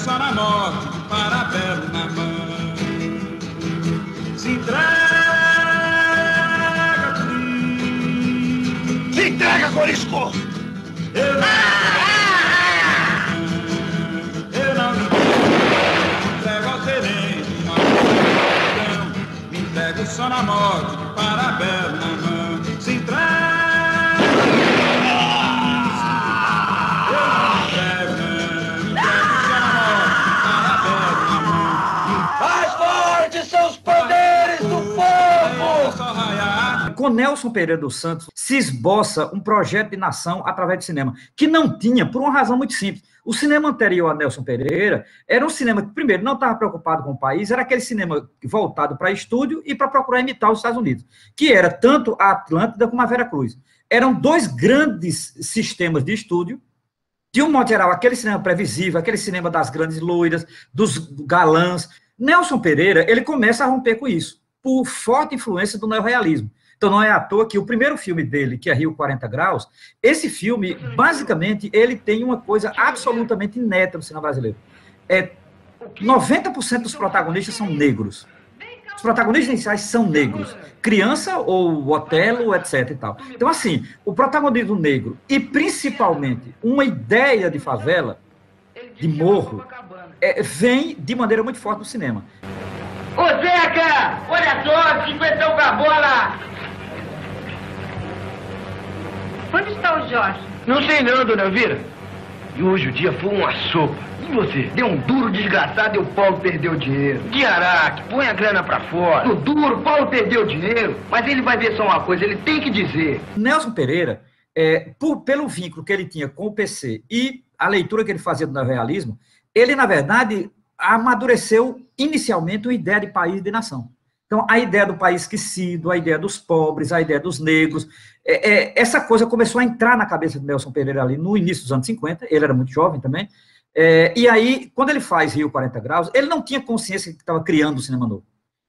só na morte de parabelo na mão. Se entrega, Cris. Se entrega, Corisco! Eu não me entrego ao terreno, me entrego só na morte de parabelo na mão. Se entrega. Com Nelson Pereira dos Santos se esboça um projeto de nação através do cinema, que não tinha, por uma razão muito simples. O cinema anterior a Nelson Pereira era um cinema que, primeiro, não estava preocupado com o país, era aquele cinema voltado para estúdio e para procurar imitar os Estados Unidos, que era tanto a Atlântida como a Veracruz. Eram dois grandes sistemas de estúdio, de um modo geral, aquele cinema previsível, aquele cinema das grandes loiras, dos galãs. Nelson Pereira, ele começa a romper com isso, por forte influência do neorrealismo. Então, não é à toa que o primeiro filme dele, que é Rio 40 Graus, esse filme, basicamente, ele tem uma coisa absolutamente inédita no cinema brasileiro. 90% dos protagonistas são negros. Os protagonistas iniciais são negros. Criança ou Otelo, etc. e tal. Então, assim, o protagonismo negro e, principalmente, uma ideia de favela, de morro, vem de maneira muito forte no cinema. Ô, Zeca! Olha só, 50 com a bola! Onde está o Jorge? Não sei não, dona Elvira. E hoje o dia foi uma sopa. E você? Deu um duro desgraçado e o Paulo perdeu dinheiro. De Araque, põe a grana pra fora. No duro, Paulo perdeu dinheiro. Mas ele vai ver só uma coisa, ele tem que dizer. Nelson Pereira, pelo vínculo que ele tinha com o PC e a leitura que ele fazia do neorrealismo, ele, na verdade, amadureceu inicialmente uma ideia de país e de nação. Então, a ideia do país esquecido, a ideia dos pobres, a ideia dos negros, essa coisa começou a entrar na cabeça de Nelson Pereira ali no início dos anos 50, ele era muito jovem também, e aí, quando ele faz Rio 40 Graus, ele não tinha consciência que estava criando o cinema novo.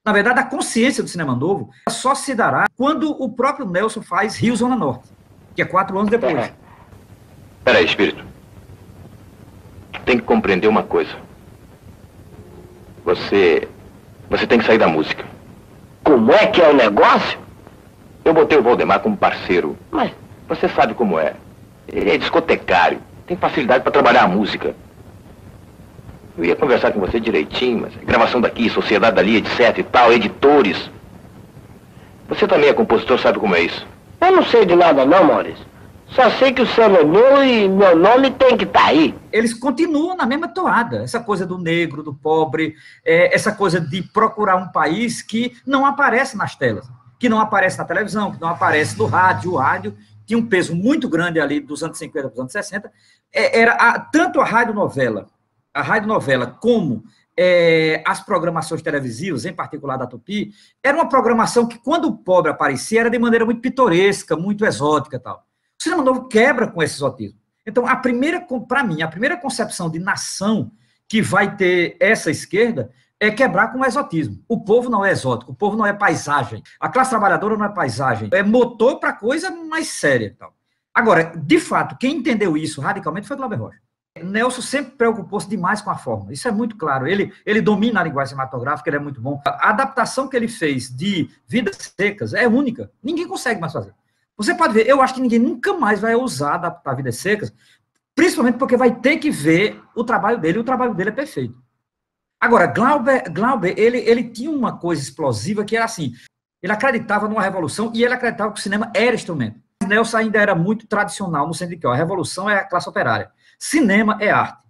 Na verdade, a consciência do cinema novo só se dará quando o próprio Nelson faz Rio Zona Norte, que é 4 anos depois. Peraí, espírito. Tem que compreender uma coisa. Você tem que sair da música. Como é que é o negócio? Eu botei o Valdemar como parceiro. Mas Você sabe como é. Ele é discotecário. Tem facilidade para trabalhar a música. Eu ia conversar com você direitinho, mas gravação daqui, sociedade dali, etc e tal, editores. Você também é compositor, sabe como é isso? eu não sei de nada não, Maurício. Só sei que o samba é meu e meu nome tem que estar aí. Eles continuam na mesma toada, essa coisa do negro, do pobre, essa coisa de procurar um país que não aparece nas telas, que não aparece na televisão, que não aparece no rádio. O rádio tinha um peso muito grande ali dos anos 50 para os anos 60, tanto a radionovela como as programações televisivas, em particular da Tupi, era uma programação que, quando o pobre aparecia, era de maneira muito pitoresca, muito exótica e tal. O cinema novo quebra com esse exotismo. Então, para mim, a primeira concepção de nação que vai ter essa esquerda é quebrar com o exotismo. O povo não é exótico, o povo não é paisagem. A classe trabalhadora não é paisagem, é motor para coisa mais séria. Tal. Agora, de fato, quem entendeu isso radicalmente foi Glauber Rocha. Nelson sempre preocupou-se demais com a forma, isso é muito claro. Ele domina a linguagem cinematográfica, ele é muito bom. A adaptação que ele fez de Vidas Secas é única, ninguém consegue mais fazer. Você pode ver, eu acho que ninguém nunca mais vai ousar adaptar Vidas Secas, principalmente porque vai ter que ver o trabalho dele, e o trabalho dele é perfeito. Agora, Glauber ele tinha uma coisa explosiva que era assim, ele acreditava numa revolução e ele acreditava que o cinema era instrumento. Nelson ainda era muito tradicional, no sentido de que a revolução é a classe operária, cinema é arte.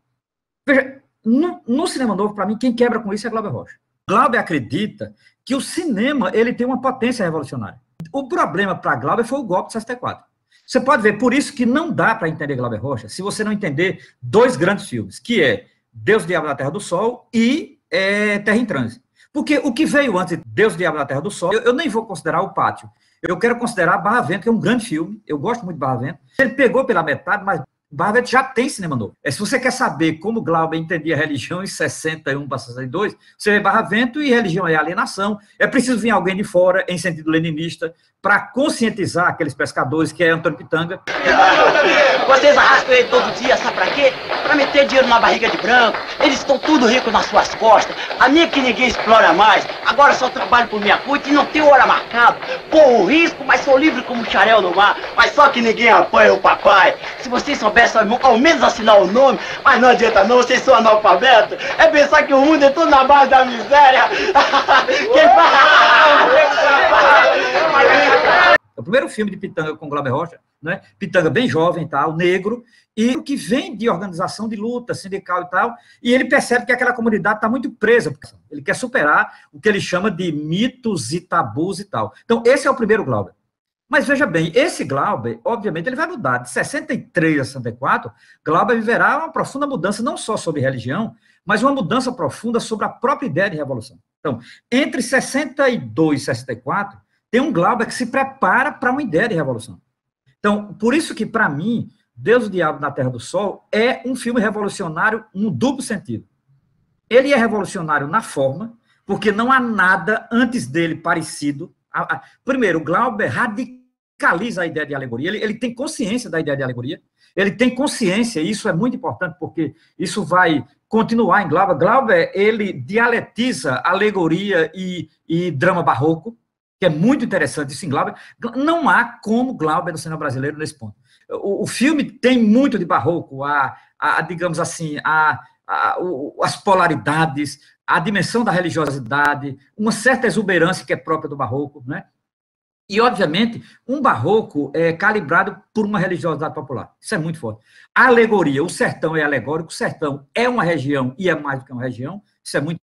Veja, no cinema novo, para mim, quem quebra com isso é Glauber Rocha. Glauber acredita que o cinema ele tem uma potência revolucionária. O problema para Glauber foi o golpe de 64. Você pode ver, por isso que não dá para entender Glauber Rocha se você não entender dois grandes filmes, que é Deus, Diabo da Terra do Sol e Terra em Trânsito. Porque o que veio antes de Deus, Diabo da Terra do Sol, eu nem vou considerar O Pátio. Eu quero considerar Barra Vento, que é um grande filme, eu gosto muito de Barra Vento. Ele pegou pela metade, mas Barra Vento já tem cinema novo. Se você quer saber como Glauber entendia a religião em 61 para 62, você vê Barra Vento e religião é alienação. É preciso vir alguém de fora, em sentido leninista, para conscientizar aqueles pescadores, que é Antônio Pitanga. Vocês arrastam ele todo dia, sabe pra quê? Pra meter dinheiro na barriga de branco. Eles estão tudo ricos nas suas costas. A minha que ninguém explora mais. Agora só trabalho por minha conta e não tenho hora marcada. Corro risco, mas sou livre como um xarel no mar. Mas só que ninguém apanha o papai. Se vocês soubessem ao menos assinar o nome, mas não adianta não, vocês são analfabetos. É pensar que o mundo é tudo na base da miséria. Quem O primeiro filme de Pitanga com Glauber Rocha, né? Pitanga bem jovem, tal, negro, e que vem de organização de luta sindical e tal, e ele percebe que aquela comunidade está muito presa, ele quer superar o que ele chama de mitos e tabus e tal. Então, esse é o primeiro Glauber. Mas veja bem, esse Glauber, obviamente, ele vai mudar. De 63 a 64, Glauber viverá uma profunda mudança, não só sobre religião, mas uma mudança profunda sobre a própria ideia de revolução. Então, entre 62 e 64, tem um Glauber que se prepara para uma ideia de revolução. Então, por isso que, para mim, Deus, o Diabo na Terra do Sol é um filme revolucionário no duplo sentido. Ele é revolucionário na forma, porque não há nada antes dele parecido. Primeiro, o Glauber radicaliza a ideia de alegoria, ele tem consciência da ideia de alegoria, ele tem consciência, e isso é muito importante, porque isso vai continuar em Glauber. Glauber, ele dialetiza alegoria e drama barroco, que é muito interessante isso em Glauber. Não há como Glauber no cinema brasileiro nesse ponto. O filme tem muito de barroco, digamos assim, as polaridades, a dimensão da religiosidade, uma certa exuberância que é própria do barroco, né? E, obviamente, um barroco é calibrado por uma religiosidade popular. Isso é muito forte. A alegoria, o sertão é alegórico, o sertão é uma região e é mais do que uma região, isso é muito.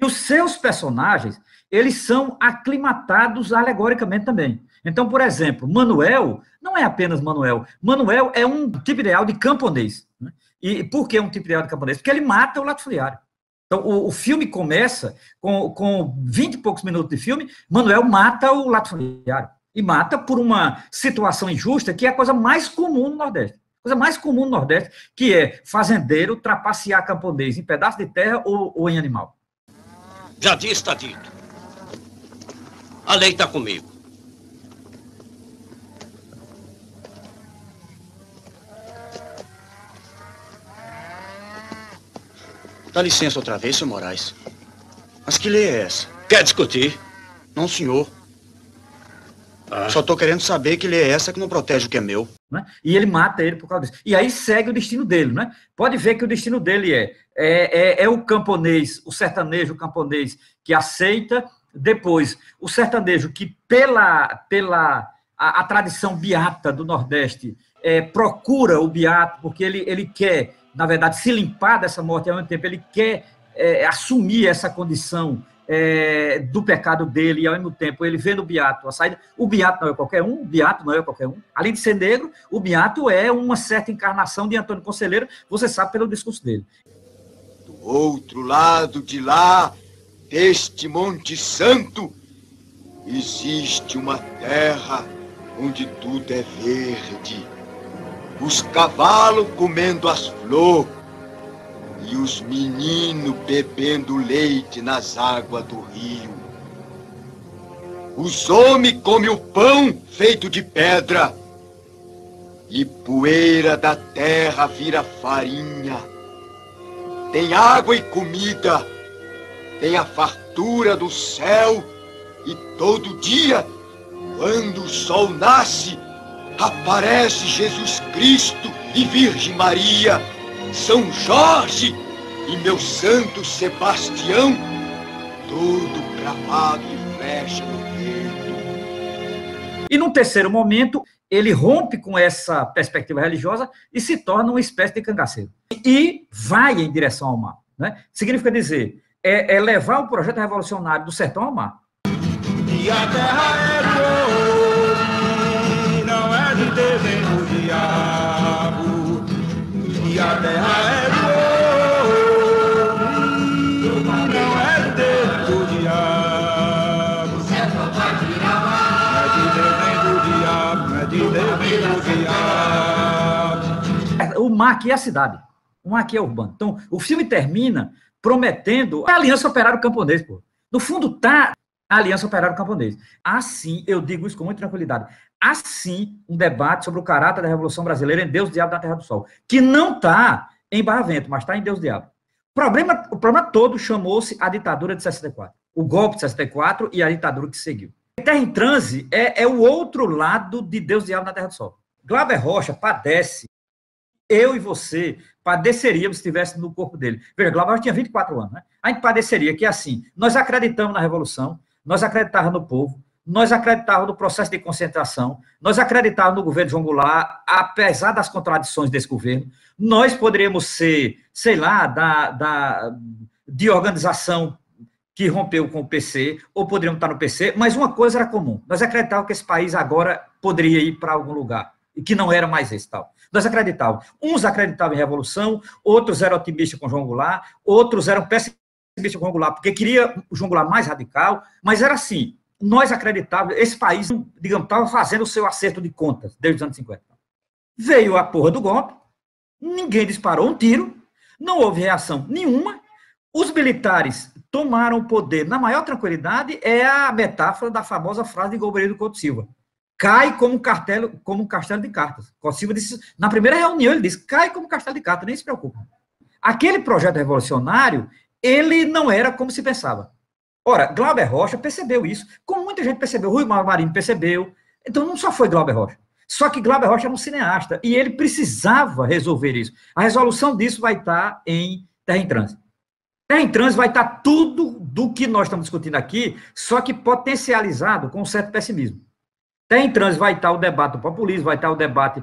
E os seus personagens, eles são aclimatados alegoricamente também. Então, por exemplo, Manuel não é apenas Manuel. Manuel é um tipo ideal de camponês. Né? E por que um tipo ideal de camponês? Porque ele mata o latifundiário. Então, o filme começa com 20 e poucos minutos de filme, Manuel mata o latifundiário. E mata por uma situação injusta, que é a coisa mais comum no Nordeste. A coisa mais comum no Nordeste, que é fazendeiro trapacear camponês em pedaço de terra ou em animal. Já disse, está dito. A lei está comigo. Dá licença outra vez, senhor Moraes. Mas que lei é essa? Quer discutir? Não, senhor. Só estou querendo saber que lei é essa que não protege o que é meu. Né? E ele mata ele por causa disso. E aí segue o destino dele, né? Pode ver que o destino dele é o camponês, o sertanejo camponês que aceita, depois o sertanejo que pela a tradição beata do Nordeste procura o beato, porque ele quer, na verdade, se limpar dessa morte, ao mesmo tempo ele quer assumir essa condição do pecado dele, e ao mesmo tempo ele vê no beato a saída. O beato não é qualquer um, o beato não é qualquer um. Além de ser negro, o beato é uma certa encarnação de Antônio Conselheiro, você sabe pelo discurso dele. Do outro lado de lá, deste Monte Santo, existe uma terra onde tudo é verde. Os cavalos comendo as flores e os meninos bebendo leite nas águas do rio. Os homens comem o pão feito de pedra e poeira da terra vira farinha. Tem água e comida, tem a fartura do céu e todo dia, quando o sol nasce, aparece Jesus Cristo e Virgem Maria, São Jorge e meu santo Sebastião, todo cravado e flecha no peito. E num terceiro momento, ele rompe com essa perspectiva religiosa e se torna uma espécie de cangaceiro. E vai em direção ao mar. Né? Significa dizer, levar o projeto revolucionário do sertão ao mar. E a terra é boa, não é de Deus do diabo. E a terra é boa, não é de Deus do diabo. É de Deus do diabo, é de Deus do diabo. mar aqui é a cidade, o mar aqui é urbano. Então, o filme termina prometendo a Aliança Operário-Camponês, pô. No fundo, tá a Aliança Operário-Camponês. Assim, eu digo isso com muita tranquilidade, assim, um debate sobre o caráter da Revolução Brasileira em Deus, Diabo da Terra do Sol, que não está em Barravento, mas está em Deus, Diabo. O problema todo chamou-se a ditadura de 64, o golpe de 64 e a ditadura que seguiu. Terra em Transe é o outro lado de Deus, Diabo na Terra do Sol. Glauber Rocha padece, eu e você padeceríamos se estivesse no corpo dele. Veja, Glauber Rocha tinha 24 anos, né? A gente padeceria que, assim, nós acreditamos na Revolução, nós acreditávamos no povo, nós acreditávamos no processo de concentração, nós acreditávamos no governo João Goulart, apesar das contradições desse governo, nós poderíamos ser, sei lá, de organização que rompeu com o PC, ou poderíamos estar no PC, mas uma coisa era comum, nós acreditávamos que esse país agora poderia ir para algum lugar, e que não era mais esse tal. Nós acreditávamos. Uns acreditavam em revolução, outros eram otimistas com João Goulart, outros eram pessimistas com João Goulart, porque queria o João Goulart mais radical, mas era assim, nós acreditávamos, esse país, digamos, estava fazendo o seu acerto de contas desde os anos 50. Veio a porra do golpe, ninguém disparou um tiro, não houve reação nenhuma, os militares tomaram o poder na maior tranquilidade, é a metáfora da famosa frase de Golbery Couto Silva. Cai como um castelo de cartas. Couto Silva disse, na primeira reunião ele disse, cai como um castelo de cartas, nem se preocupe. Aquele projeto revolucionário, ele não era como se pensava. Ora, Glauber Rocha percebeu isso, como muita gente percebeu, Rui Marinho percebeu, então não só foi Glauber Rocha, só que Glauber Rocha era um cineasta, e ele precisava resolver isso. A resolução disso vai estar em Terra em Transe. Terra em Transe vai estar tudo do que nós estamos discutindo aqui, só que potencializado com um certo pessimismo. Terra em Transe vai estar o debate do populismo, vai estar o debate...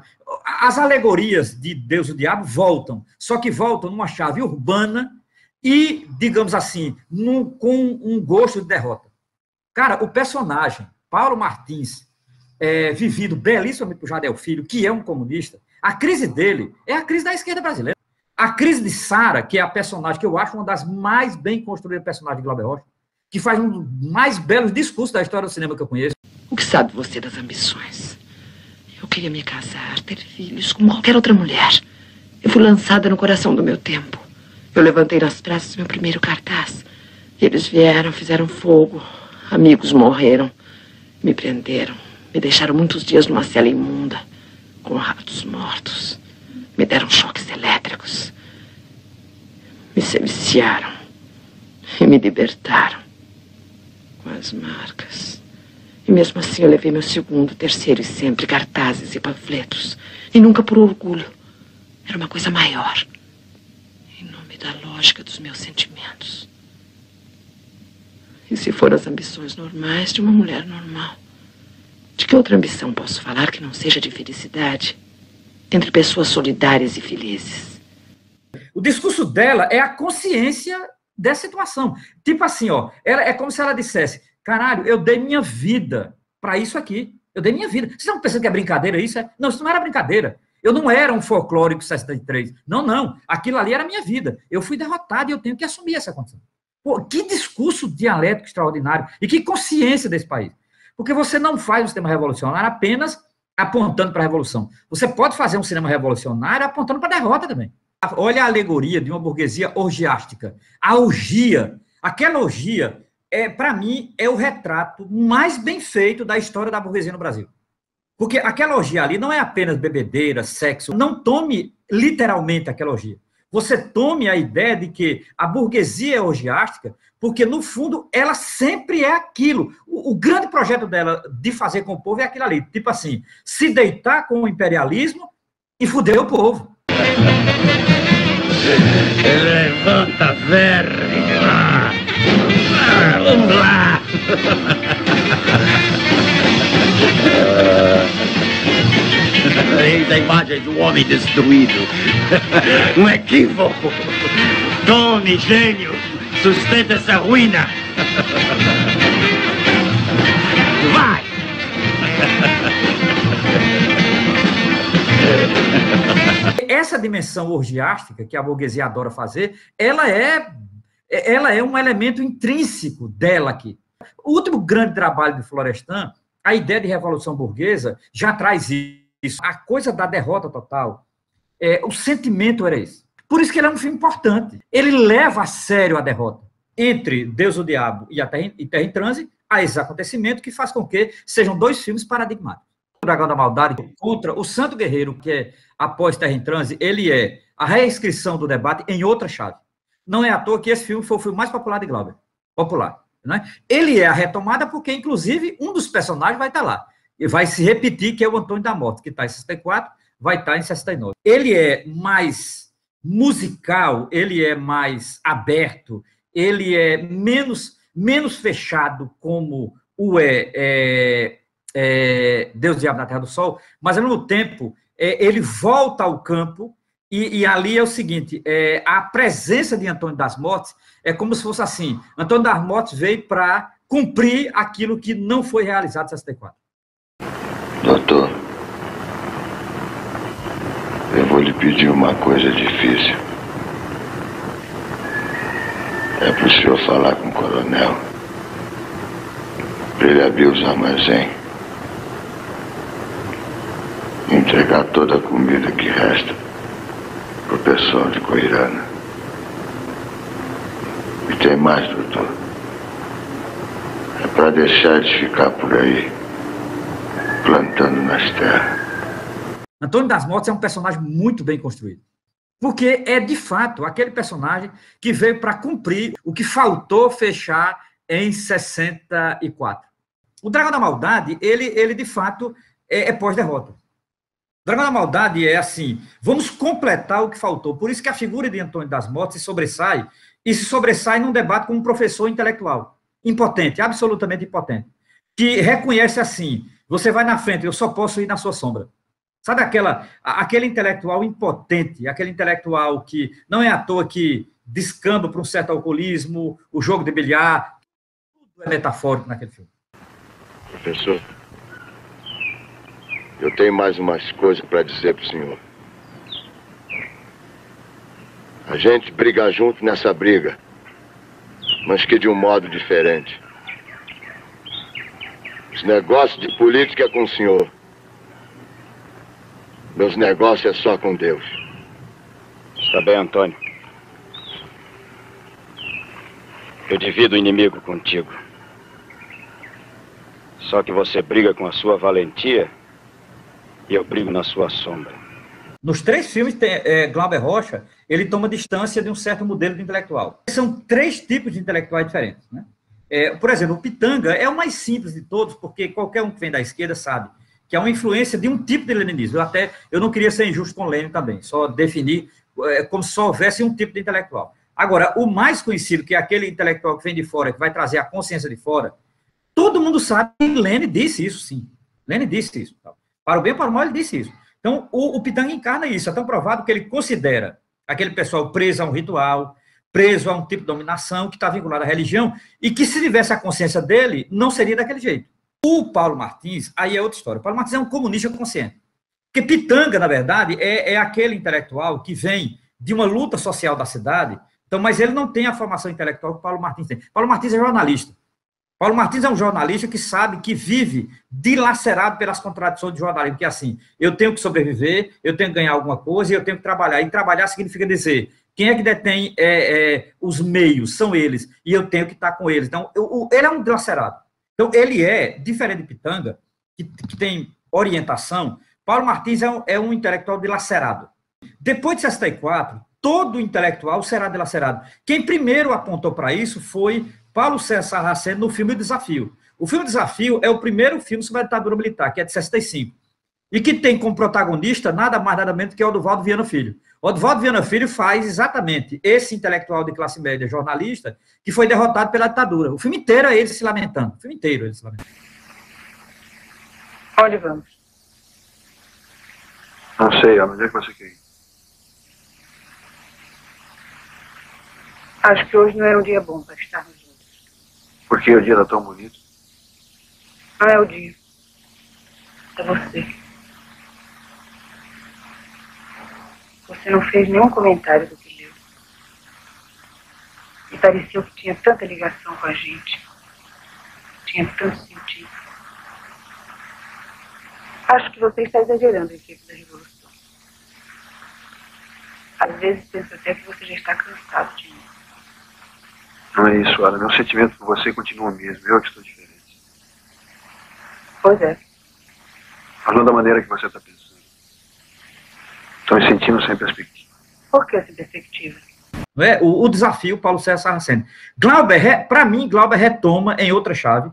As alegorias de Deus e o Diabo voltam, só que voltam numa chave urbana e, digamos assim, com um gosto de derrota. Cara, o personagem, Paulo Martins, vivido belíssimamente por Jardel Filho, que é um comunista, a crise dele é a crise da esquerda brasileira. A crise de Sara, que é a personagem que eu acho uma das mais bem construídas personagens de Glauber Rocha, que faz um dos mais belos discursos da história do cinema que eu conheço. O que sabe você das ambições? Eu queria me casar, ter filhos, como qualquer outra mulher. Eu fui lançada no coração do meu tempo. Eu levantei nas praças meu primeiro cartaz. Eles vieram, fizeram fogo. Amigos morreram. Me prenderam. Me deixaram muitos dias numa cela imunda, com ratos mortos. Me deram choques elétricos. Me seviciaram. E me libertaram. Com as marcas. E mesmo assim eu levei meu segundo, terceiro e sempre cartazes e panfletos. E nunca por orgulho. Era uma coisa maior. Em nome da lógica dos meus sentimentos. E se for as ambições normais de uma mulher normal? De que outra ambição posso falar que não seja de felicidade? Entre pessoas solidárias e felizes. O discurso dela é a consciência dessa situação. Tipo assim, ó, é como se ela dissesse, caralho, eu dei minha vida para isso aqui. Eu dei minha vida. Vocês estão pensando que é brincadeira isso? Não, isso não era brincadeira. Eu não era um folclórico 63. Não. Aquilo ali era a minha vida. Eu fui derrotado e eu tenho que assumir essa condição. Pô, que discurso dialético extraordinário. E que consciência desse país. Porque você não faz um sistema revolucionário apenas apontando para a revolução. Você pode fazer um cinema revolucionário apontando para a derrota também. Olha a alegoria de uma burguesia orgiástica. A orgia, aquela orgia, para mim, é o retrato mais bem feito da história da burguesia no Brasil. Porque aquela orgia ali não é apenas bebedeira, sexo. Não tome literalmente aquela orgia. Você tome a ideia de que a burguesia é orgiástica, porque, no fundo, ela sempre é aquilo. O grande projeto dela de fazer com o povo é aquilo ali. Tipo assim, se deitar com o imperialismo e fuder o povo. Levanta, verme! Vamos lá! Eis a imagem de um homem destruído. Um equívoco. Tome, gênio, sustenta essa ruína. Vai! Essa dimensão orgiástica que a burguesia adora fazer, ela é um elemento intrínseco dela aqui. O último grande trabalho de Florestan, a ideia de revolução burguesa, já traz isso. A coisa da derrota total, O sentimento era esse. Por isso que ele é um filme importante. Ele leva a sério a derrota entre Deus, o Diabo e Terra em Transe, a esse acontecimento que faz com que sejam dois filmes paradigmáticos. O Dragão da Maldade contra o Santo Guerreiro, que é após Terra em Transe, ele é a reescrição do debate em outra chave. Não é à toa que esse filme foi o filme mais popular de Glauber. Popular. Né? Ele é a retomada porque, inclusive, um dos personagens vai estar lá. E vai se repetir, que é o Antônio da Morte, que está em 64, vai estar em 69. Ele é mais musical, ele é mais aberto, ele é menos fechado, como o Deus, Diabo na Terra do Sol, mas, ao mesmo tempo, ele volta ao campo, e ali é o seguinte, a presença de Antônio das Mortes é como se fosse assim, Antônio das Mortes veio para cumprir aquilo que não foi realizado em 64. Doutor, eu vou lhe pedir uma coisa difícil. É para o senhor falar com o coronel, para ele abrir os armazéns, e entregar toda a comida que resta para o pessoal de Coirana. E tem mais, doutor. É para deixar eles ficar por aí, plantando nas terras. Antônio das Mortes é um personagem muito bem construído. Porque é, de fato, aquele personagem que veio para cumprir o que faltou fechar em 64. O Dragão da Maldade, ele de fato, é pós-derrota. O Dragão da Maldade é assim, vamos completar o que faltou. Por isso que a figura de Antônio das Mortes se sobressai num debate com um professor intelectual. Impotente, absolutamente impotente. Que reconhece assim, você vai na frente, eu só posso ir na sua sombra. Sabe aquele intelectual impotente, aquele intelectual que não é à toa que descamba para um certo alcoolismo, o jogo de bilhar, tudo é metafórico naquele filme. Professor, eu tenho mais umas coisas para dizer para o senhor. A gente briga junto nessa briga, mas que de um modo diferente. Os negócios de política é com o senhor. Meus negócios é só com Deus. Está bem, Antônio. Eu divido o inimigo contigo. Só que você briga com a sua valentia e eu brigo na sua sombra. Nos três filmes, Glauber Rocha, ele toma distância de um certo modelo de intelectual. São três tipos de intelectuais diferentes. Né? Por exemplo, o Pitanga é o mais simples de todos, porque qualquer um que vem da esquerda sabe que é uma influência de um tipo de leninismo. Eu não queria ser injusto com Lenin também, só definir como se só houvesse um tipo de intelectual. Agora, o mais conhecido, que é aquele intelectual que vem de fora, que vai trazer a consciência de fora, todo mundo sabe que Lenin disse isso, sim. Lenin disse isso. Para o bem ou para o mal, ele disse isso. Então, o Pitanga encarna isso. É tão provado que ele considera aquele pessoal preso a um ritual, preso a um tipo de dominação que está vinculado à religião, e que se tivesse a consciência dele, não seria daquele jeito. O Paulo Martins, aí é outra história. O Paulo Martins é um comunista consciente. Porque Pitanga, na verdade, é aquele intelectual que vem de uma luta social da cidade, então, mas ele não tem a formação intelectual que o Paulo Martins tem. Paulo Martins é jornalista. Paulo Martins é um jornalista que sabe, que vive dilacerado pelas contradições do jornalismo, que é assim, eu tenho que sobreviver, eu tenho que ganhar alguma coisa e eu tenho que trabalhar. E trabalhar significa dizer, quem é que detém os meios? São eles. E eu tenho que estar com eles. Então, ele é um dilacerado. Então, ele é, diferente de Pitanga, que tem orientação, Paulo Martins é um intelectual dilacerado. Depois de 64, todo intelectual será dilacerado. Quem primeiro apontou para isso foi Paulo César Sarraceno no filme O Desafio. O filme Desafio é o primeiro filme sobre a ditadura militar, que é de 65, e que tem como protagonista nada mais nada menos que Oduvaldo Viana Filho. Oduvaldo Viana Filho faz exatamente esse intelectual de classe média, jornalista, que foi derrotado pela ditadura. O filme inteiro é ele se lamentando. O filme inteiro é ele se lamentando. Onde vamos? Não sei, onde é que você quer ir? Acho que hoje não era um dia bom para estarmos juntos. Por que o dia era tão bonito? Não é o dia. É você. Você não fez nenhum comentário do que leu. E pareceu que tinha tanta ligação com a gente. Tinha tanto sentido. Acho que você está exagerando em tempo da Revolução. Às vezes penso até que você já está cansado de mim. Não é isso, Ana. Meu sentimento por você continua o mesmo. Eu que estou diferente. Pois é. Mas não da maneira que você está pensando. Estou me sentindo sem perspectiva. Por que sem perspectiva? Não é? O desafio, Paulo César Sarraceni. Glauber, para mim, Glauber retoma em outra chave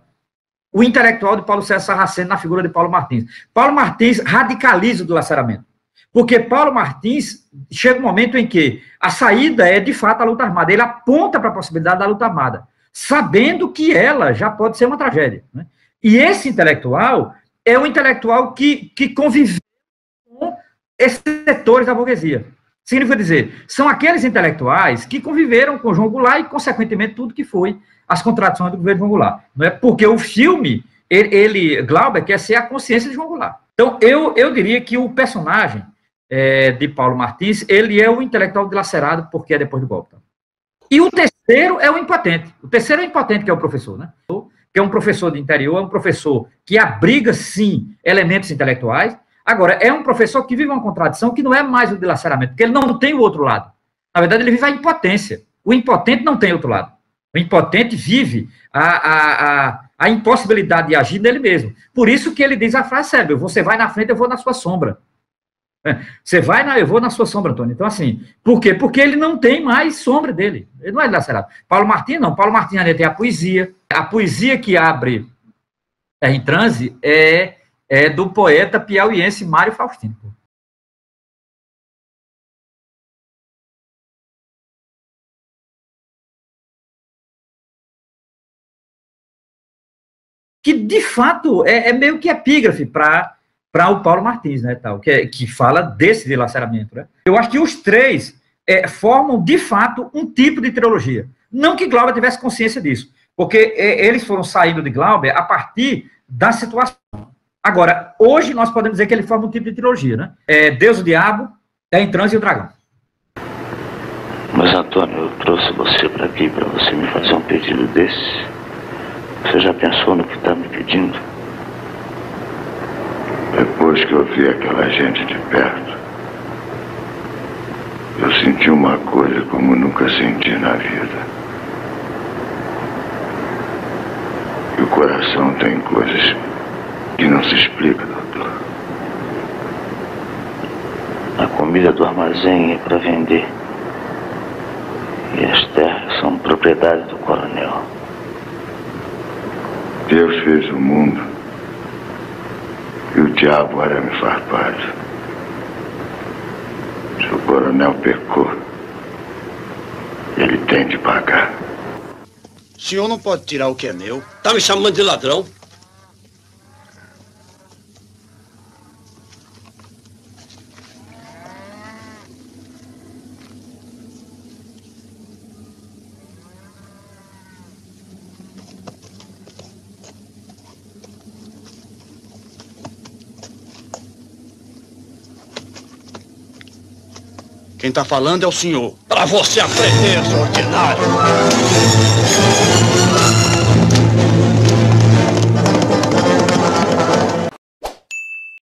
o intelectual de Paulo César Sarraceni na figura de Paulo Martins. Paulo Martins radicaliza o dilaceramento. Porque Paulo Martins chega um momento em que a saída é, de fato, a luta armada. Ele aponta para a possibilidade da luta armada, sabendo que ela já pode ser uma tragédia. Né? E esse intelectual é um intelectual que convive com esses setores da burguesia. Significa dizer, são aqueles intelectuais que conviveram com João Goulart e, consequentemente, tudo que foi as contradições do governo de João Goulart. Não é? Porque o filme, Glauber, quer ser a consciência de João Goulart. Então, eu diria que o personagem de Paulo Martins, ele é o intelectual dilacerado porque é depois do golpe. E o terceiro é o impotente. O terceiro é o impotente, que é o professor, né? Que é um professor de interior, é um professor que abriga, sim, elementos intelectuais. Agora, é um professor que vive uma contradição que não é mais o dilaceramento, porque ele não tem o outro lado. Na verdade, ele vive a impotência. O impotente não tem outro lado. O impotente vive a impossibilidade de agir nele mesmo. Por isso que ele diz a frase célebre: você vai na frente, eu vou na sua sombra. Você vai, eu vou na sua sombra, Antônio. Então, assim, por quê? Porque ele não tem mais sombra dele. Ele não é dilacerado. Paulo Martins, não. Paulo Martins ainda tem a poesia. A poesia que abre em transe é do poeta piauiense Mário Faustino. Que, de fato, é meio que epígrafe para o Paulo Martins, né, tal, que fala desse dilaceramento. Né? Eu acho que os três formam, de fato, um tipo de trilogia. Não que Glauber tivesse consciência disso, porque eles foram saindo de Glauber a partir da situação. Agora, hoje nós podemos dizer que ele forma um tipo de trilogia, né? Deus, o Diabo, Em Transe e o Dragão. Mas, Antônio, eu trouxe você para aqui para você me fazer um pedido desse. Você já pensou no que está me pedindo? Depois que eu vi aquela gente de perto, eu senti uma coisa como nunca senti na vida. E o coração tem coisas que não se explica, doutor. A comida do armazém é para vender. E as terras são propriedade do coronel. Deus fez o mundo e o diabo arame farpado. Se o coronel pecou, ele tem de pagar. O senhor não pode tirar o que é meu. Tá me chamando de ladrão? Quem tá falando é o senhor. Pra você aprender, seu ordinário.